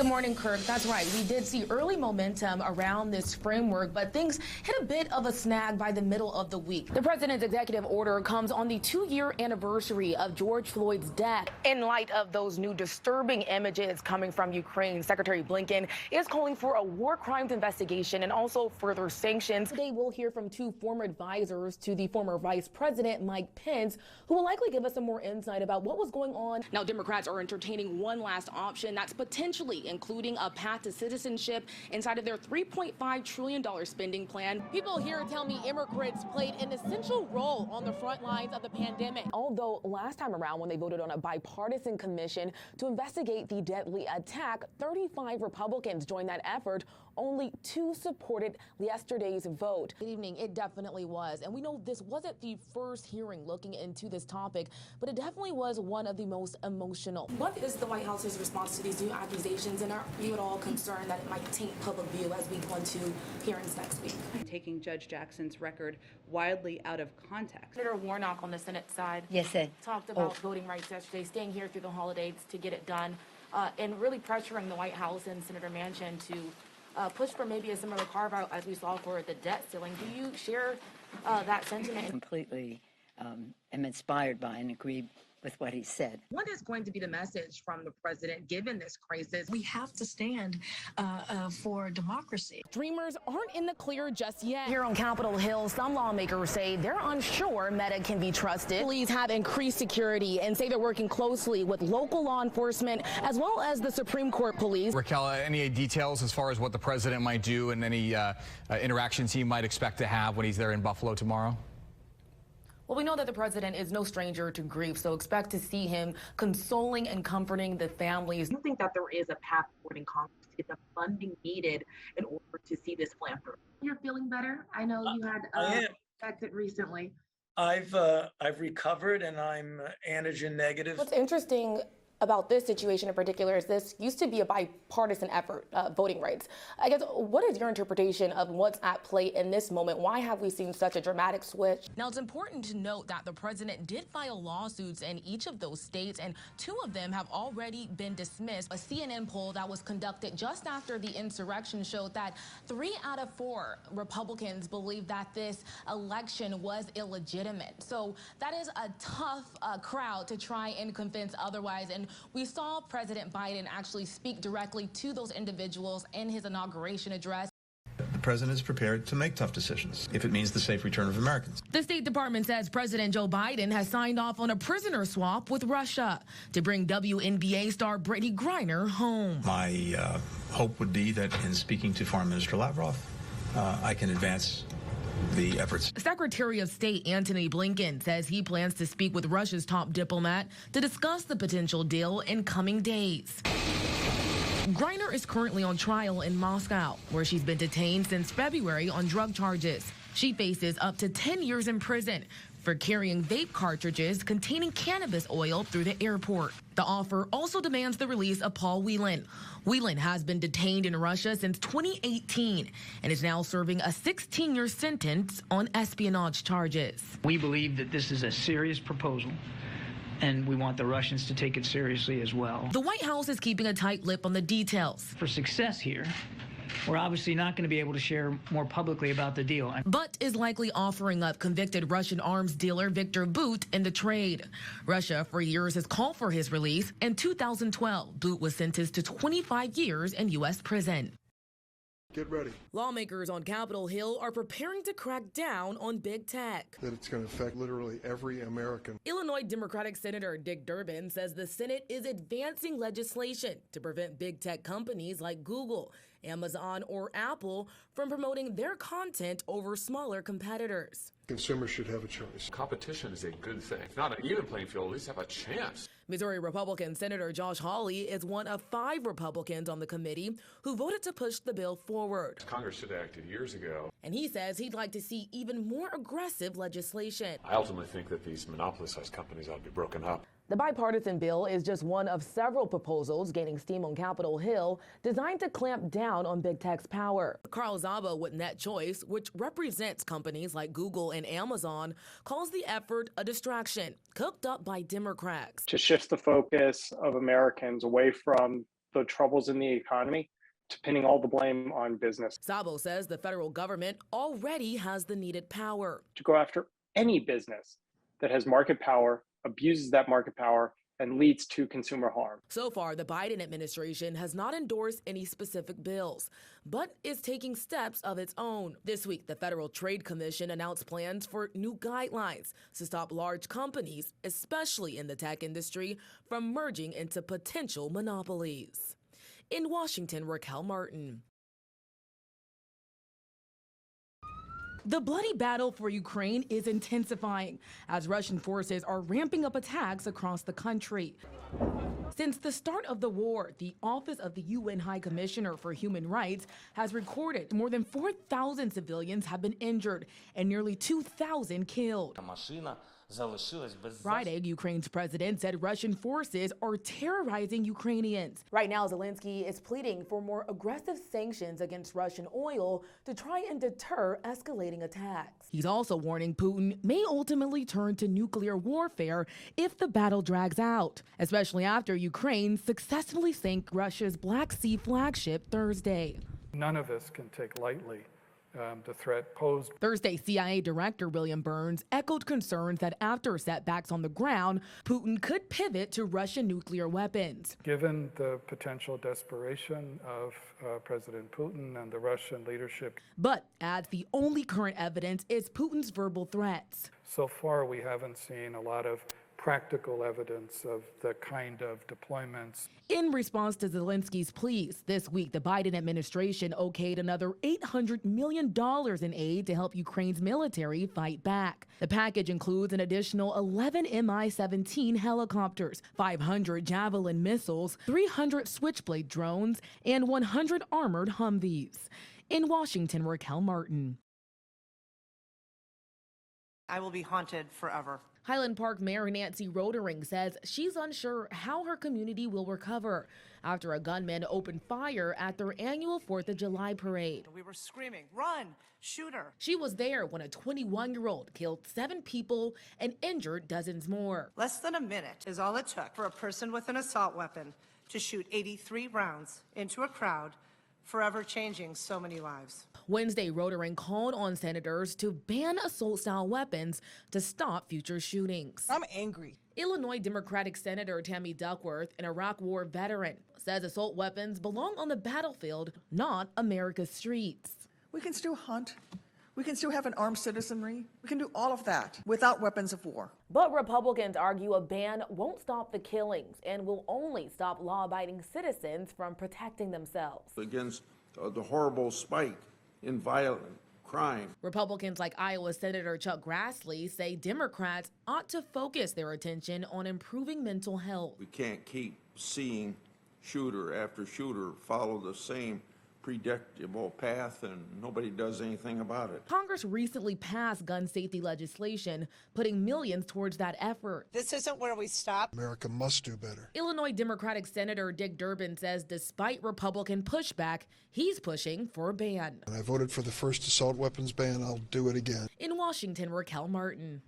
Good morning, Kirk. That's right. We did see early momentum around this framework, but things hit a bit of a snag by the middle of the week. The president's executive order comes on the 2-year anniversary of George Floyd's death. In light of those new disturbing images coming from Ukraine, Secretary Blinken is calling for a war crimes investigation and also further sanctions. Today, we'll hear from two former advisors to the former Vice President, Mike Pence, who will likely give us some more insight about what was going on. Now, Democrats are entertaining one last option that's potentially including a path to citizenship inside of their $3.5 trillion spending plan. People here tell me immigrants played an essential role on the front lines of the pandemic. Although last time around when they voted on a bipartisan commission to investigate the deadly attack, 35 Republicans joined that effort. Only 2 supported yesterday's vote. Good evening. It definitely was. And we know this wasn't the first hearing looking into this topic, but it definitely was one of the most emotional. What is the White House's response to these new accusations, and are you at all concerned that it might taint public view as we go into hearings next week? Taking Judge Jackson's record wildly out of context. Senator Warnock on the Senate side talked about voting rights yesterday, staying here through the holidays to get it done, and really pressuring the White House and Senator Manchin to push for maybe a similar carve-out as we saw for the debt ceiling. Do you share that sentiment? Completely am inspired by and agree with what he said. What is going to be the message from the president given this crisis? We have to stand for democracy. Dreamers aren't in the clear just yet. Here on Capitol Hill, some lawmakers say they're unsure Meta can be trusted. Police have increased security and say they're working closely with local law enforcement as well as the Supreme Court police. Raquel, any details as far as what the president might do and any interactions he might expect to have when he's there in Buffalo tomorrow? Well, we know that the president is no stranger to grief, so expect to see him consoling and comforting the families. Do you think that there is a path forward in Congress to get the funding needed in order to see this plan through? You're feeling better? I know you had affected recently. I've recovered and I'm antigen negative. What's interesting about this situation in particular is this used to be a bipartisan effort, voting rights. I guess, what is your interpretation of what's at play in this moment? Why have we seen such a dramatic switch? Now, it's important to note that the president did file lawsuits in each of those states, and 2 of them have already been dismissed. A CNN poll that was conducted just after the insurrection showed that 3 out of 4 Republicans believe that this election was illegitimate. So that is a tough crowd to try and convince otherwise. And we saw President Biden actually speak directly to those individuals in his inauguration address. The president is prepared to make tough decisions if it means the safe return of Americans. The State Department says President Joe Biden has signed off on a prisoner swap with Russia to bring WNBA star Brittany Griner home. My hope would be that in speaking to Foreign Minister Lavrov, I can advance the efforts. Secretary of State Antony Blinken says he plans to speak with Russia's top diplomat to discuss the potential deal in coming days. Griner is currently on trial in Moscow, where she's been detained since February on drug charges. She faces up to 10 years in prison for carrying vape cartridges containing cannabis oil through the airport. The offer also demands the release of Paul Whelan. Whelan has been detained in Russia since 2018 and is now serving a 16-year sentence on espionage charges. We believe that this is a serious proposal, and we want the Russians to take it seriously as well. The White House is keeping a tight lip on the details. For success here, we're obviously not going to be able to share more publicly about the deal. But is likely offering up convicted Russian arms dealer Viktor Bout in the trade. Russia for years has called for his release. In 2012, Bout was sentenced to 25 years in U.S. prison. Get ready. Lawmakers on Capitol Hill are preparing to crack down on big tech. That it's going to affect literally every American. Illinois Democratic Senator Dick Durbin says the Senate is advancing legislation to prevent big tech companies like Google, Amazon, or Apple from promoting their content over smaller competitors. Consumers should have a choice. Competition is a good thing. If not an even playing field, at least have a chance. Missouri Republican Senator Josh Hawley is one of 5 Republicans on the committee who voted to push the bill forward. Congress should have acted years ago. And he says he'd like to see even more aggressive legislation. I ultimately think that these monopoly-sized companies ought to be broken up. The bipartisan bill is just one of several proposals gaining steam on Capitol Hill designed to clamp down on big tech's power. Carl Zaba with NetChoice, which represents companies like Google and Amazon, calls the effort a distraction cooked up by Democrats. To shift the focus of Americans away from the troubles in the economy to pinning all the blame on business. Sabo says the federal government already has the needed power to go after any business that has market power, abuses that market power, and leads to consumer harm. So far, the Biden administration has not endorsed any specific bills, but is taking steps of its own. This week, the Federal Trade Commission announced plans for new guidelines to stop large companies, especially in the tech industry, from merging into potential monopolies. In Washington, Raquel Martin. The bloody battle for Ukraine is intensifying as Russian forces are ramping up attacks across the country. Since the start of the war, the Office of the UN High Commissioner for Human Rights has recorded more than 4,000 civilians have been injured and nearly 2,000 killed. Friday, Ukraine's president said Russian forces are terrorizing Ukrainians. Right now, Zelensky is pleading for more aggressive sanctions against Russian oil to try and deter escalating attacks. He's also warning Putin may ultimately turn to nuclear warfare if the battle drags out, especially after Ukraine successfully sank Russia's Black Sea flagship Thursday. None of us can take lightly the threat posed. Thursday, CIA Director William Burns echoed concerns that after setbacks on the ground, Putin could pivot to Russian nuclear weapons. Given the potential desperation of President Putin and the Russian leadership. But adds the only current evidence is Putin's verbal threats. So far, we haven't seen a lot of practical evidence of the kind of deployments. In response to Zelensky's pleas, this week the Biden administration okayed another $800 million in aid to help Ukraine's military fight back. The package includes an additional 11 Mi-17 helicopters, 500 Javelin missiles, 300 Switchblade drones, and 100 armored Humvees. In Washington, Raquel Martin. I will be haunted forever. Highland Park Mayor Nancy Rodering says she's unsure how her community will recover after a gunman opened fire at their annual 4th of July parade. We were screaming, run, shoot her. She was there when a 21-year-old killed 7 people and injured dozens more. Less than a minute is all it took for a person with an assault weapon to shoot 83 rounds into a crowd, forever changing so many lives. Wednesday, Rodering called on senators to ban assault-style weapons to stop future shootings. I'm angry. Illinois Democratic Senator Tammy Duckworth, an Iraq War veteran, says assault weapons belong on the battlefield, not America's streets. We can still hunt. We can still have an armed citizenry. We can do all of that without weapons of war. But Republicans argue a ban won't stop the killings and will only stop law-abiding citizens from protecting themselves. Against the horrible spike in violent crime. Republicans like Iowa Senator Chuck Grassley say Democrats ought to focus their attention on improving mental health. We can't keep seeing shooter after shooter follow the same predictable path and nobody does anything about it. Congress recently passed gun safety legislation, putting millions towards that effort. This isn't where we stop. America must do better. Illinois Democratic Senator Dick Durbin says despite Republican pushback, he's pushing for a ban. And I voted for the first assault weapons ban. I'll do it again. In Washington, Raquel Martin.